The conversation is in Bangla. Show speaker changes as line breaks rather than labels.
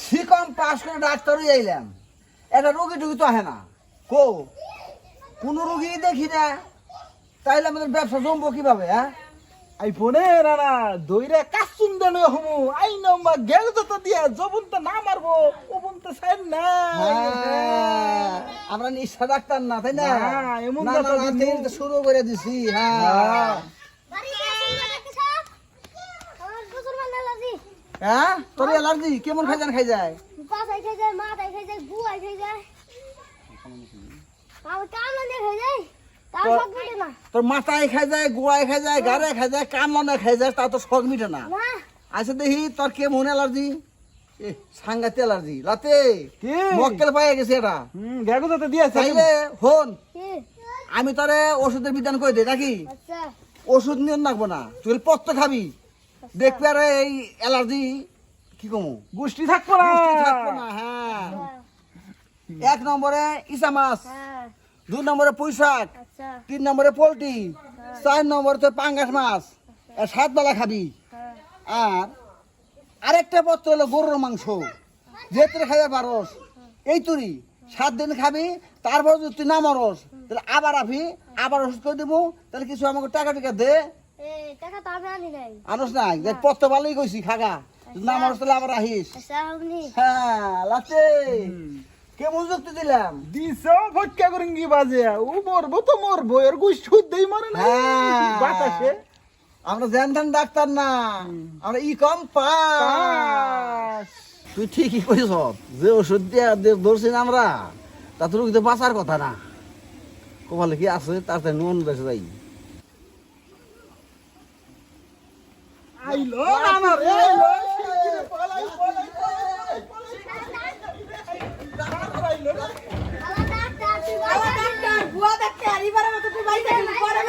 সিকম পাস করে ডাক্তারই আইলাম, একটা রোগী টুগী তো আহে না, কোনো রোগী দেখি না, তাইলে আমাদের ব্যবসা জমবো কিভাবে? হ্যাঁ
আই ফোনে রানা দইরা কাসুন দেন হমু আই নম্বর গেল তো দিয়া জবন তো না মারবো ওবন তো সাইন না।
আমরা নিঃসা ডাক্তার না, তাই না?
এমন
শুরু করে দিছি। হ্যাঁ হ্যাঁ, তোর অ্যালার্জি কেমন খাইজান খাই যায়? তোর মাথায় খাই যায়, গোড়ায় খাই যায়, গাড়ে খাই যায়, কামনে খাই যায়, তা তো শখ মিটে না। আচ্ছা দেখি তোর কেমন অ্যালার্জি? সাংঘাতিক অ্যালার্জি লাতে মক্কেল পাইয়া গেছে এটা।
গেগো তো দিয়েছে
তাইলে হন, আমি তোরে ওষুধের বিধান করে দিই নাকি? ওষুধ নিয়ে রাখবো না, তুই পত্র খাবি, দেখবি আর এই অ্যালার্জি কি কমু
গোষ্ঠী থাকবো না।
হ্যাঁ, 1 নম্বরে ইসা মাছ, 2 নম্বরে পুঁই শাক, 3 নম্বরে পোলট্রি, 4 নম্বরে তো পাঙ্গাস মাছ, আর 7 বেলা খাবি। আর আরেকটা পত্র হলো গরুর মাংস, যেতে খাইবে পারস, এই তুরি 7 দিন খাবি, তারপর যদি তুই না মরস তাহলে আবার আবি, আবার ওষুধ করে দেবো, তাহলে কিছু আমাকে টাকা টাকা দে। আনস নাই, দেখ পত্র ভালোই কইছি খাগা, না মরস তাহলে আবার আহিস। হ্যাঁ লাতে কেমন যুক্তি দিলাম?
দিছো ফটকা করেন কি বাজে ও মরবো তো মরবো এর গোষ্ঠী দেই মরে না বাতাসে।
আমরা জানতাম ডাক্তার না, আমরা ই কম পাস। তুই ঠিকই কইছ, যে ওষুধ দিয়া ধরছি না আমরা, তা তোর কিন্তু বাঁচার কথা না। কপালে কি আছে তাতে নুন বেঁচে যাই।
আইলো না রে আইলো পলাই পলাই
ডাক্তার বুয়া ডাক্তার এবারে মতো তুই বাইরে করে